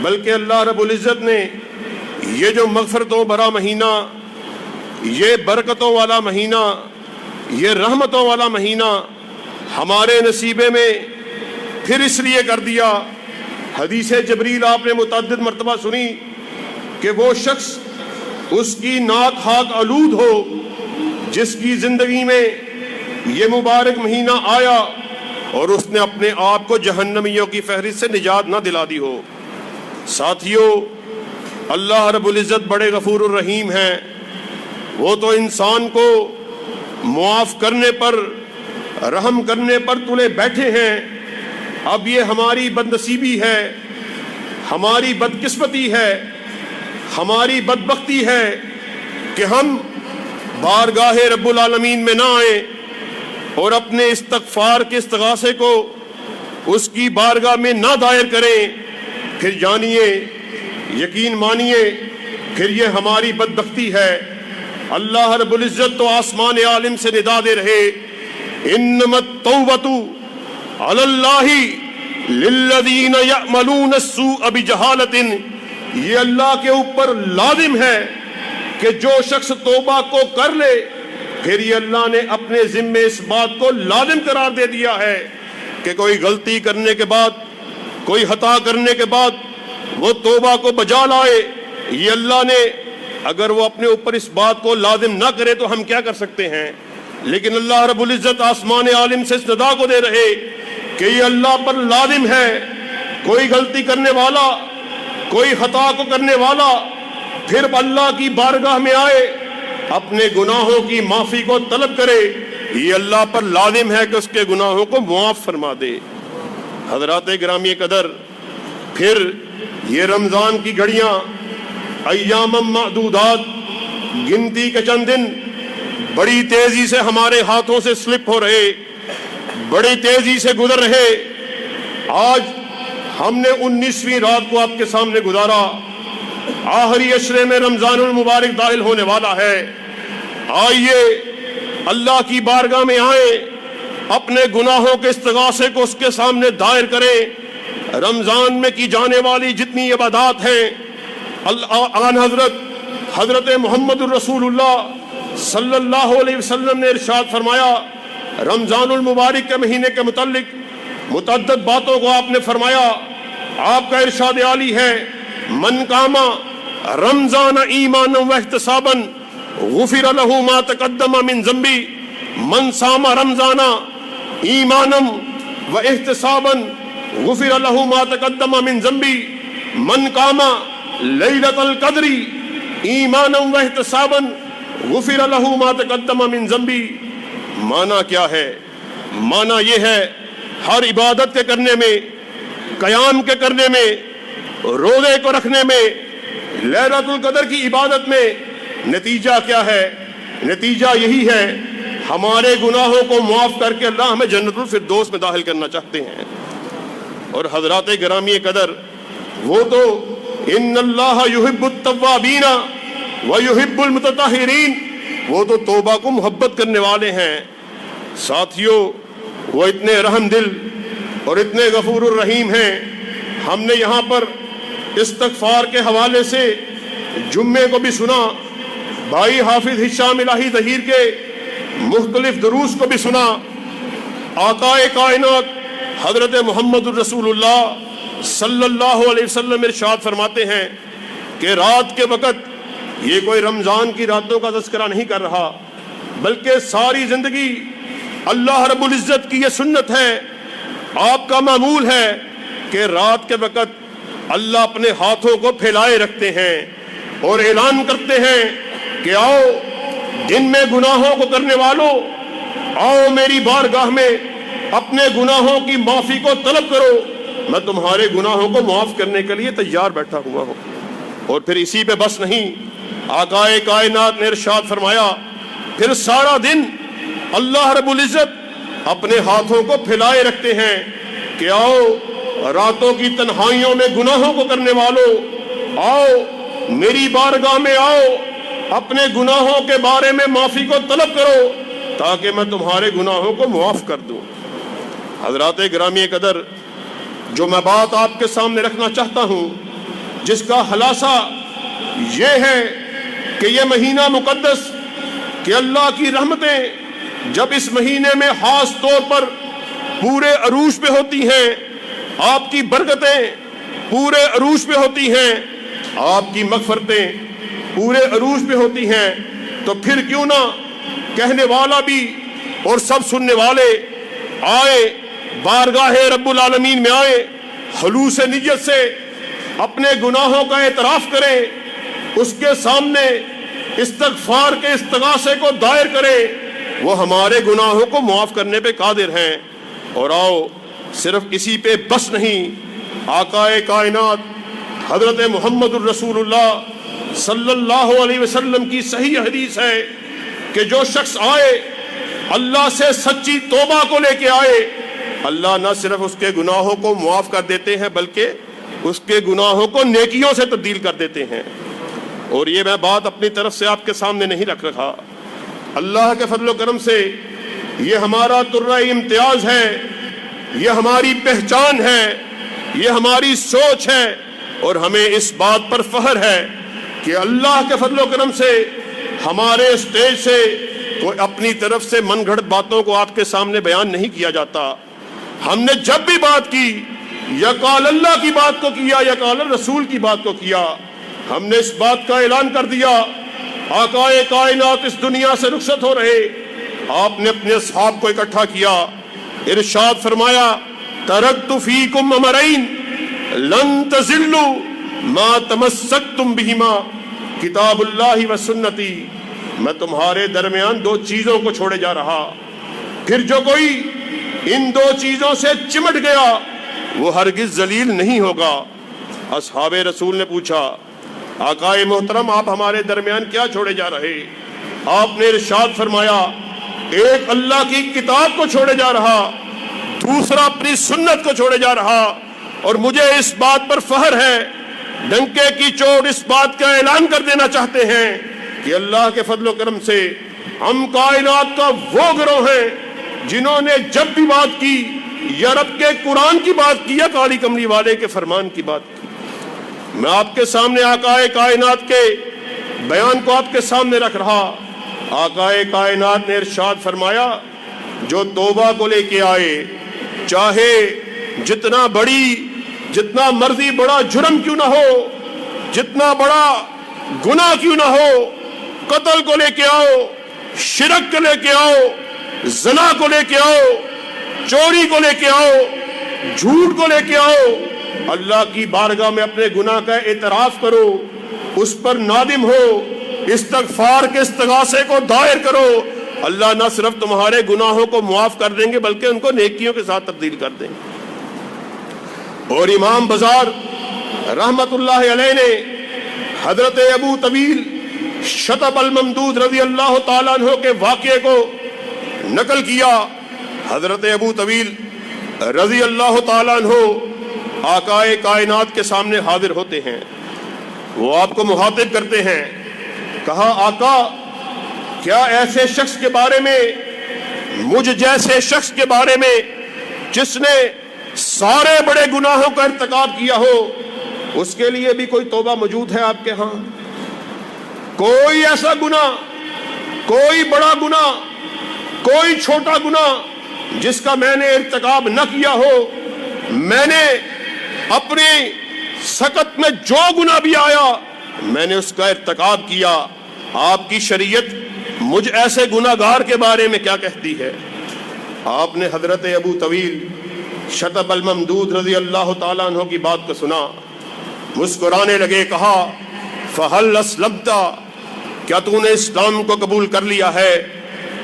بلکہ اللہ رب العزت نے یہ جو مغفرتوں بھرا مہینہ، یہ برکتوں والا مہینہ، یہ رحمتوں والا مہینہ ہمارے نصیبے میں پھر اس لیے کر دیا۔ حدیث جبریل آپ نے متعدد مرتبہ سنی کہ وہ شخص اس کی ناک ہاتھ آلود ہو جس کی زندگی میں یہ مبارک مہینہ آیا اور اس نے اپنے آپ کو جہنمیوں کی فہرست سے نجات نہ دلا دی ہو۔ ساتھیو، اللہ رب العزت بڑے غفور الرحیم ہیں۔ وہ تو انسان کو معاف کرنے پر، رحم کرنے پر تلے بیٹھے ہیں۔ اب یہ ہماری بدنصیبی ہے، ہماری بدقسمتی ہے، ہماری بدبختی ہے کہ ہم بارگاہ رب العالمین میں نہ آئیں اور اپنے استغفار کے استغاثے کو اس کی بارگاہ میں نہ دائر کریں۔ پھر جانیے، یقین مانیے، پھر یہ ہماری بدبختی ہے۔ اللہ رب العزت تو آسمان عالم سے ندا دے رہے، انما التوبۃ علی اللہ للذین یعملون السوء بجہالۃ، یہ اللہ کے اوپر لازم ہے کہ جو شخص توبہ کو کر لے، پھر یہ اللہ نے اپنے ذمے اس بات کو لازم قرار دے دیا ہے کہ کوئی غلطی کرنے کے بعد، کوئی خطا کرنے کے بعد وہ توبہ کو بجا لائے۔ یہ اللہ نے اگر وہ اپنے اوپر اس بات کو لازم نہ کرے تو ہم کیا کر سکتے ہیں؟ لیکن اللہ رب العزت آسمان عالم سے اس ندا کو دے رہے کہ یہ اللہ پر لازم ہے، کوئی غلطی کرنے والا، کوئی خطا کو کرنے والا پھر اللہ کی بارگاہ میں آئے، اپنے گناہوں کی معافی کو طلب کرے، یہ اللہ پر لازم ہے کہ اس کے گناہوں کو معاف فرما دے۔ حضرات گرامی قدر، پھر یہ رمضان کی گھڑیاں ایام معدودات، گنتی کے چند دن بڑی تیزی سے ہمارے ہاتھوں سے سلپ ہو رہے، بڑی تیزی سے گزر رہے۔ آج ہم نے 19ویں رات کو آپ کے سامنے گزارا، آخری عشرے میں رمضان المبارک داخل ہونے والا ہے۔ آئیے اللہ کی بارگاہ میں آئیں، اپنے گناہوں کے استغاثے کو اس کے سامنے دائر کریں۔ رمضان میں کی جانے والی جتنی عبادات ہیں، آن حضرت محمد الرسول اللہ صلی اللہ علیہ وسلم نے ارشاد فرمایا، رمضان المبارک کے مہینے کے متعلق متعدد باتوں کو آپ نے فرمایا۔ آپ کا ارشاد عالی ہے، من قام رمضان ایمانا واحتسابا غفر له ما تقدم من ذنبی، من صام رمضان ایمانا واحتسابا غفر له ما تقدم من ذنبی، من قام لیلۃ القدر ایمانا واحتسابا غفر له ما تقدم من ذنبی۔ معنی کیا ہے؟ معنی یہ ہے، ہر عبادت کے کرنے میں، قیام کے کرنے میں، روزے کو رکھنے میں، لیلۃ القدر کی عبادت میں نتیجہ کیا ہے؟ نتیجہ یہی ہے، ہمارے گناہوں کو معاف کر کے اللہ ہمیں جنت الفردوس میں داخل کرنا چاہتے ہیں۔ اور حضرات گرامی قدر، وہ تو ان اللہ یحب التوابین ویحب المتطہرین، وہ تو توبہ کو محبت کرنے والے ہیں۔ ساتھیو، وہ اتنے رحم دل اور اتنے غفور الرحیم ہیں۔ ہم نے یہاں پر استغفار کے حوالے سے جمعے کو بھی سنا، بھائی حافظ ہشام الہی ظہیر کے مختلف دروس کو بھی سنا۔ آقا کائنات حضرت محمد الرسول اللہ صلی اللہ علیہ وسلم ارشاد فرماتے ہیں کہ رات کے وقت، یہ کوئی رمضان کی راتوں کا تذکرہ نہیں کر رہا، بلکہ ساری زندگی اللہ رب العزت کی یہ سنت ہے، آپ کا معمول ہے کہ رات کے وقت اللہ اپنے ہاتھوں کو پھیلائے رکھتے ہیں اور اعلان کرتے ہیں کہ آؤ دن میں گناہوں کو کرنے والوں، آؤ میری بارگاہ میں اپنے گناہوں کی معافی کو طلب کرو، میں تمہارے گناہوں کو معاف کرنے کے لیے تیار بیٹھا ہوا ہوں۔ اور پھر اسی پہ بس نہیں، آقا کائنات نے ارشاد فرمایا، پھر سارا دن اللہ رب العزت اپنے ہاتھوں کو پھیلائے رکھتے ہیں کہ آؤ راتوں کی تنہائیوں میں گناہوں کو کرنے والوں، آؤ میری بارگاہ میں آؤ، اپنے گناہوں کے بارے میں معافی کو طلب کرو تاکہ میں تمہارے گناہوں کو معاف کر دوں۔ حضرات گرامی قدر، جو میں بات آپ کے سامنے رکھنا چاہتا ہوں، جس کا خلاصہ یہ ہے کہ یہ مہینہ مقدس کہ اللہ کی رحمتیں جب اس مہینے میں خاص طور پر پورے عروج پہ ہوتی ہیں، آپ کی برکتیں پورے عروج پہ ہوتی ہیں، آپ کی مغفرتیں پورے عروج پہ ہوتی ہیں، تو پھر کیوں نہ کہنے والا بھی اور سب سننے والے آئے بارگاہ رب العالمین میں آئے، خلوص نیت سے اپنے گناہوں کا اعتراف کریں، اس کے سامنے استغفار کے استغاثے کو دائر کریں، وہ ہمارے گناہوں کو معاف کرنے پہ قادر ہیں۔ اور آؤ صرف اسی پہ بس نہیں، آقا کائنات حضرت محمد الرسول اللہ صلی اللہ علیہ وسلم کی صحیح حدیث ہے کہ جو شخص آئے اللہ سے سچی توبہ کو لے کے آئے، اللہ نہ صرف اس کے گناہوں کو معاف کر دیتے ہیں بلکہ اس کے گناہوں کو نیکیوں سے تبدیل کر دیتے ہیں۔ اور یہ میں بات اپنی طرف سے آپ کے سامنے نہیں رکھ رکھا، اللہ کے فضل و کرم سے یہ ہمارا ترہ امتیاز ہے، یہ ہماری پہچان ہے، یہ ہماری سوچ ہے، اور ہمیں اس بات پر فخر ہے کہ اللہ کے فضل و کرم سے ہمارے اسٹیج سے کوئی اپنی طرف سے من گھڑت باتوں کو آپ کے سامنے بیان نہیں کیا جاتا۔ ہم نے جب بھی بات کی یا قال اللہ کی بات کو کیا یا قال رسول کی بات کو کیا، ہم نے اس بات کا اعلان کر دیا آقا کائنات اس دنیا سے رخصت ہو رہے، آپ نے اپنے اصحاب کو اکٹھا کیا، ارشاد فرمایا ترکت فیکم امرین لن تضلوا ما تمسکتم بہما کتاب اللہ و سنتی، میں تمہارے درمیان دو چیزوں کو چھوڑے جا رہا، پھر جو کوئی ان دو چیزوں سے چمٹ گیا وہ ہرگز ذلیل نہیں ہوگا۔ اصحاب رسول نے پوچھا آقا محترم آپ ہمارے درمیان کیا چھوڑے جا رہے؟ آپ نے ارشاد فرمایا ایک اللہ کی کتاب کو چھوڑے جا رہا، دوسرا اپنی سنت کو چھوڑے جا رہا، اور مجھے اس بات پر فخر ہے، ڈنکے کی چوٹ اس بات کا اعلان کر دینا چاہتے ہیں کہ اللہ کے فضل و کرم سے ہم کائنات کا وہ گروہ ہیں جنہوں نے جب بھی بات کی یا رب کے قرآن کی بات کی یا کالی کملی والے کے فرمان کی بات کی۔ میں آپ کے سامنے آقا کائنات کے بیان کو آپ کے سامنے رکھ رہا، آقا کائنات نے ارشاد فرمایا جو توبہ کو لے کے آئے، چاہے جتنا مرضی بڑا جرم کیوں نہ ہو، جتنا بڑا گناہ کیوں نہ ہو، قتل کو لے کے آؤ، شرک کو لے کے آؤ، زنا کو لے کے آؤ، چوری کو لے کے آؤ، جھوٹ کو لے کے آؤ، اللہ کی بارگاہ میں اپنے گناہ کا اعتراف کرو، اس پر نادم ہو، استغفار کے استغاثے کو دائر کرو، اللہ نہ صرف تمہارے گناہوں کو معاف کر دیں گے بلکہ ان کو نیکیوں کے ساتھ تبدیل کر دیں گے۔ اور امام بزار رحمت اللہ علیہ نے حضرت ابو طویل شطب الممدود رضی اللہ تعالیٰ عنہ کے واقعے کو نقل کیا۔ حضرت ابو طویل رضی اللہ تعالیٰ عنہ آقا کائنات کے سامنے حاضر ہوتے ہیں، وہ آپ کو مخاطب کرتے ہیں، کہا آقا کیا ایسے شخص کے بارے میں، مجھ جیسے شخص کے بارے میں جس نے سارے بڑے گناہوں کا ارتکاب کیا ہو، اس کے لیے بھی کوئی توبہ موجود ہے آپ کے ہاں؟ کوئی ایسا گناہ، کوئی بڑا گناہ، کوئی چھوٹا گناہ جس کا میں نے ارتکاب نہ کیا ہو، میں نے اپنی سکت میں جو گناہ بھی آیا میں نے اس کا ارتکاب کیا، آپ کی شریعت مجھ ایسے گناہگار کے بارے میں کیا کہتی ہے؟ آپ نے حضرت ابو طویل شطب الممدود رضی اللہ تعالیٰ عنہ کی بات کو سنا، مسکرانے لگے، کہا فَهَلْ أَسْلَمْتَ، کیا تو نے اسلام کو قبول کر لیا ہے؟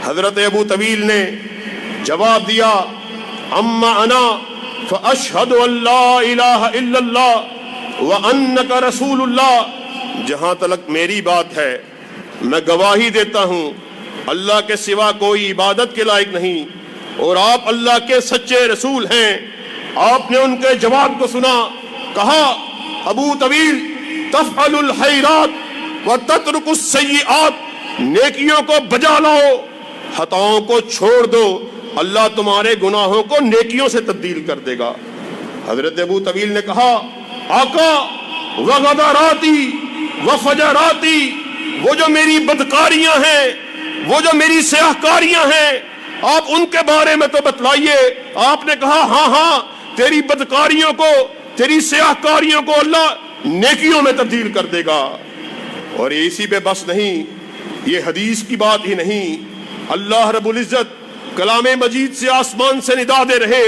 حضرت ابو طویل نے جواب دیا اما انا فَأَشْهَدُ أَن لَا إِلَهَ إِلَّا اللَّهُ وَأَنَّكَ رَسُولُ اللَّهُ، جہاں تلک میری بات ہے میں گواہی دیتا ہوں اللہ کے سوا کوئی عبادت کے لائق نہیں اور آپ اللہ کے سچے رسول ہیں۔ آپ نے ان کے جواب کو سنا، کہا ابو طویل تفعل الخیرات وتترک السیئات، نیکیوں کو بجا لاؤ، خطاؤں کو چھوڑ دو، اللہ تمہارے گناہوں کو نیکیوں سے تبدیل کر دے گا۔ حضرت ابو طویل نے کہا آقا وغدراتی وفجراتی، وہ جو میری بدکاریاں ہیں، وہ جو میری سیاہکاریاں ہیں، آپ ان کے بارے میں تو بتلائیے۔ آپ نے کہا ہاں ہاں، تیری بدکاریوں کو، تیری سیاہکاریوں کو اللہ نیکیوں میں تبدیل کر دے گا۔ اور اسی پہ بس نہیں، یہ حدیث کی بات ہی نہیں، اللہ رب العزت کلام مجید سے آسمان سے ندا دے رہے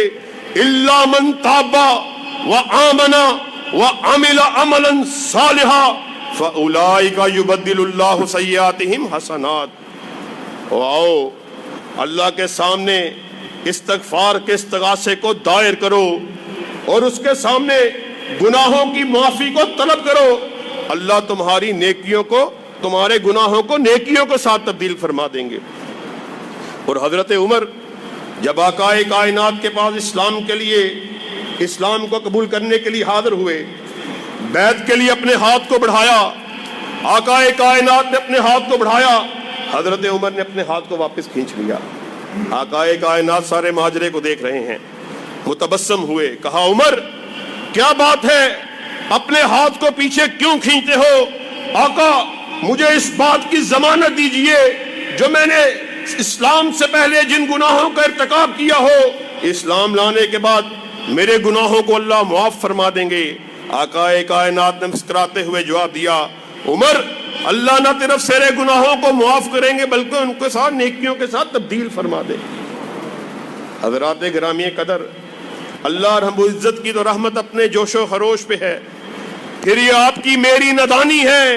الا من تاب وآمن وعمل عملا صالحا فاولئک یبدل اللہ سیئاتہم حسنات۔ آؤ اللہ کے سامنے استغفار کے استغاثے کو دائر کرو اور اس کے سامنے گناہوں کی معافی کو طلب کرو، اللہ تمہاری نیکیوں کو، تمہارے گناہوں کو نیکیوں کے ساتھ تبدیل فرما دیں گے۔ اور حضرت عمر جب آقا کائنات کے پاس اسلام کے لیے، اسلام کو قبول کرنے کے لیے حاضر ہوئے، بیعت کے لیے اپنے ہاتھ کو بڑھایا، آقا کائنات نے اپنے ہاتھ کو بڑھایا، حضرت عمر نے اپنے ہاتھ کو واپس کھینچ لیا۔ آقا کائنات سارے ماجرے کو دیکھ رہے ہیں، متبسم ہوئے، کہا عمر کیا بات ہے، اپنے ہاتھ کو پیچھے کیوں کھینچتے ہو؟ آقا مجھے اس بات کی ضمانت دیجئے جو میں نے اسلام سے پہلے جن گناہوں کا ارتکاب کیا ہو، اسلام لانے کے بعد میرے گناہوں کو اللہ معاف فرما دیں گے۔ آقا کائنات نے مسکراتے ہوئے جواب دیا عمر اللہ نہ صرف تیرے گناہوں کو معاف کریں گے بلکہ ان کے ساتھ نیکیوں کے ساتھ تبدیل فرما دیں۔ حضرات گرامی قدر، اللہ رب العزت کی تو رحمت اپنے جوش و خروش پہ ہے، پھر یہ آپ کی میری نادانی ہے،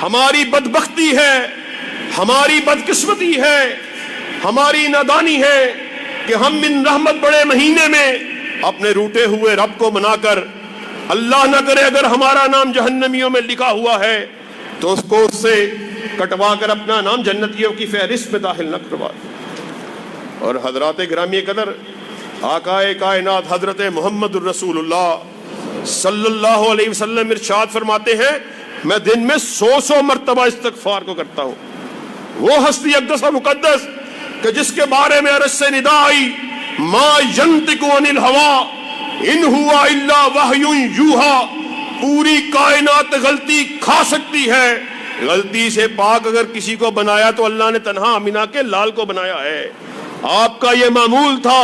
ہماری بدبختی ہے، ہماری بدقسمتی ہے، ہماری نادانی ہے کہ ہم ان رحمت بڑے مہینے میں اپنے روٹے ہوئے رب کو منا کر، اللہ نہ کرے اگر ہمارا نام جہنمیوں میں لکھا ہوا ہے تو اس کو اس سے کٹوا کر اپنا نام جنتیوں کی فہرست میں داخل نہ کروا دیں۔ اور حضرات گرامی قدر، آقا کائنات حضرت محمد الرسول اللہ صلی اللہ علیہ وسلم ارشاد فرماتے ہیں میں دن میں 100 مرتبہ استغفار کو کرتا ہوں۔ وہ ہستی اقدس و مقدس کہ جس کے بارے میں عرش سے ندا آئی ما ینطق عن الہوی ان ہوا الا وحی یوحی، پوری کائنات غلطی کھا سکتی ہے، غلطی سے پاک اگر کسی کو بنایا تو اللہ نے تنہا آمینہ کے لال کو بنایا ہے۔ آپ کا یہ معمول تھا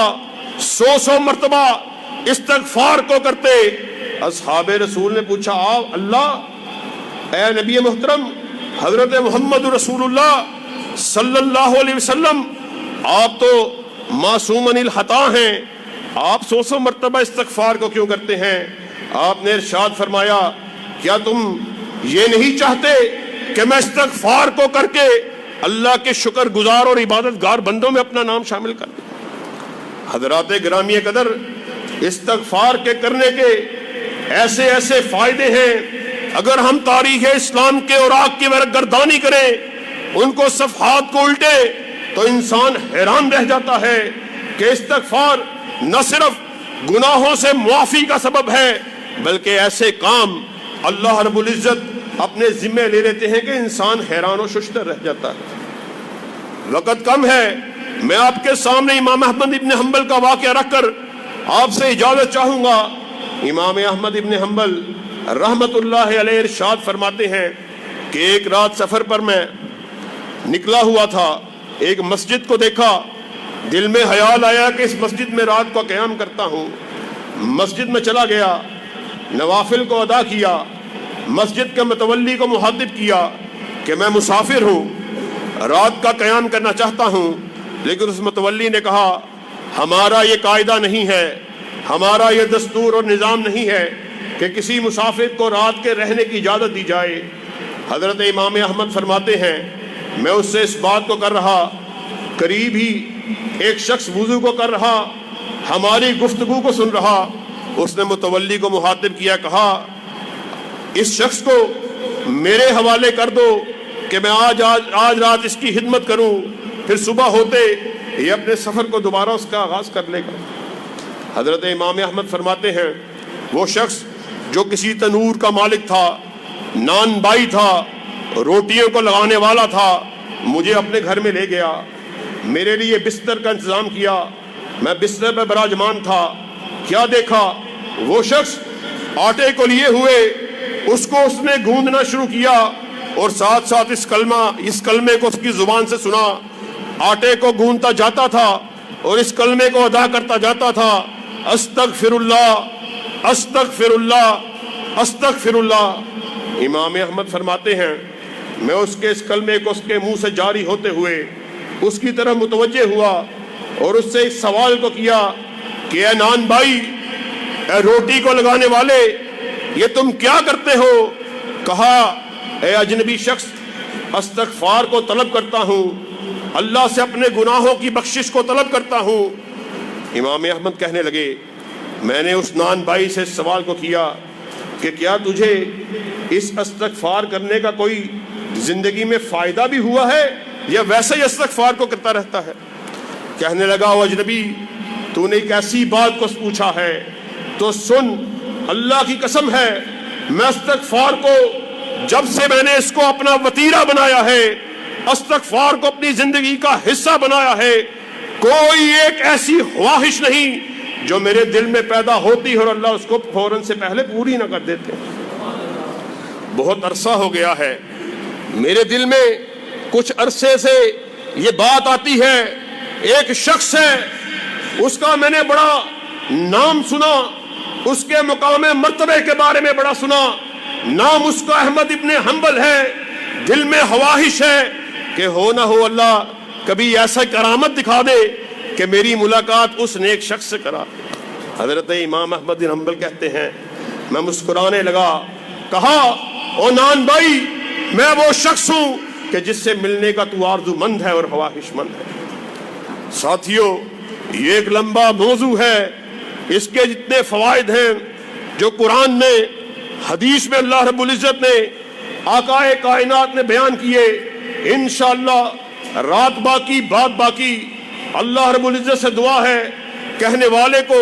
100 مرتبہ استغفار کو کرتے۔ اصحاب رسول نے پوچھا اللہ اے نبی محترم حضرت محمد رسول اللہ صلی اللہ علیہ وسلم، آپ تو معصوم عن الخطا ہیں، آپ 100 مرتبہ استغفار کو کیوں کرتے ہیں؟ آپ نے ارشاد فرمایا کیا تم یہ نہیں چاہتے کہ میں استغفار کو کر کے اللہ کے شکر گزار اور عبادت گار بندوں میں اپنا نام شامل کر دوں؟ حضرات گرامی قدر، استغفار کے کرنے کے ایسے ایسے فائدے ہیں، اگر ہم تاریخ اسلام کے اوراق کی گردانی کریں، ان کو صفحات کو الٹے تو انسان حیران رہ جاتا ہے کہ استغفار نہ صرف گناہوں سے معافی کا سبب ہے بلکہ ایسے کام اللہ رب العزت اپنے ذمے لے لیتے ہیں کہ انسان حیران و ششدر رہ جاتا ہے۔ وقت کم ہے، میں آپ کے سامنے امام احمد ابن حنبل کا واقعہ رکھ کر آپ سے اجازت چاہوں گا۔ امام احمد ابن حنبل رحمت اللہ علیہ ارشاد فرماتے ہیں کہ ایک رات سفر پر میں نکلا ہوا تھا، ایک مسجد کو دیکھا، دل میں خیال آیا کہ اس مسجد میں رات کو قیام کرتا ہوں۔ مسجد میں چلا گیا، نوافل کو ادا کیا، مسجد کے متولی کو مخاطب کیا کہ میں مسافر ہوں، رات کا قیام کرنا چاہتا ہوں، لیکن اس متولی نے کہا ہمارا یہ قاعدہ نہیں ہے، ہمارا یہ دستور اور نظام نہیں ہے کہ کسی مسافر کو رات کے رہنے کی اجازت دی جائے۔ حضرت امام احمد فرماتے ہیں میں اس سے اس بات کو کر رہا، قریب ہی ایک شخص وضو کو کر رہا، ہماری گفتگو کو سن رہا، اس نے متولی کو مخاطب کیا، کہا اس شخص کو میرے حوالے کر دو کہ میں آج رات اس کی خدمت کروں، پھر صبح ہوتے یہ اپنے سفر کو دوبارہ اس کا آغاز کر لے گا۔ حضرت امام احمد فرماتے ہیں وہ شخص جو کسی تنور کا مالک تھا، نان بائی تھا، روٹیوں کو لگانے والا تھا، مجھے اپنے گھر میں لے گیا، میرے لیے بستر کا انتظام کیا، میں بستر پہ براجمان تھا، کیا دیکھا وہ شخص آٹے کو لیے ہوئے اس کو اس نے گوندنا شروع کیا اور ساتھ ساتھ اس کلمے کو اس کی زبان سے سنا. آٹے کو گوندتا جاتا تھا اور اس کلمے کو ادا کرتا جاتا تھا, استغفر اللہ استغفر اللہ استغفر اللہ. امام احمد فرماتے ہیں میں اس کے اس کلمے کو اس کے منہ سے جاری ہوتے ہوئے اس کی طرف متوجہ ہوا اور اس سے ایک سوال کو کیا کہ اے نان بھائی, اے روٹی کو لگانے والے, یہ تم کیا کرتے ہو؟ کہا اے اجنبی شخص, استغفار کو طلب کرتا ہوں, اللہ سے اپنے گناہوں کی بخشش کو طلب کرتا ہوں. امام احمد کہنے لگے میں نے اس نان بھائی سے سوال کو کیا کہ کیا تجھے اس استغفار کرنے کا کوئی زندگی میں فائدہ بھی ہوا ہے یا ویسے ہی استغفار کو کرتا رہتا ہے؟ کہنے لگا او اجنبی, تو نے ایک ایسی بات کو پوچھا ہے تو سن, اللہ کی قسم ہے میں استغفار کو جب سے میں نے اس کو اپنا وتیرہ بنایا ہے, استغفار کو اپنی زندگی کا حصہ بنایا ہے, کوئی ایک ایسی خواہش نہیں جو میرے دل میں پیدا ہوتی اور اللہ اس کو فوراً سے پہلے پوری نہ کر دیتے. بہت عرصہ ہو گیا ہے میرے دل میں کچھ عرصے سے یہ بات آتی ہے, ایک شخص ہے اس کا میں نے بڑا نام سنا, اس کے مقام مرتبے کے بارے میں بڑا سنا, نام اس کا احمد ابن حنبل ہے. دل میں خواہش ہے کہ ہو نہ ہو اللہ کبھی ایسا کرامت دکھا دے کہ میری ملاقات اس نیک شخص سے کرا. حضرت امام احمد بن حنبل کہتے ہیں میں مسکرانے لگا, کہا او نان بھائی میں وہ شخص ہوں کہ جس سے ملنے کا تو آرزو مند ہے اور خواہش مند ہے. ساتھیو یہ ایک لمبا موضوع ہے, اس کے جتنے فوائد ہیں جو قرآن میں, حدیث میں اللہ رب العزت نے, آقا کائنات نے بیان کیے, انشاءاللہ رات باقی بات باقی. اللہ رب العزت سے دعا ہے کہنے والے کو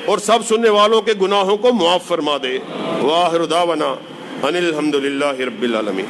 اور سب سننے والوں کے گناہوں کو معاف فرما دے. وآخر دعوانا ان الحمدللہ رب العالمین.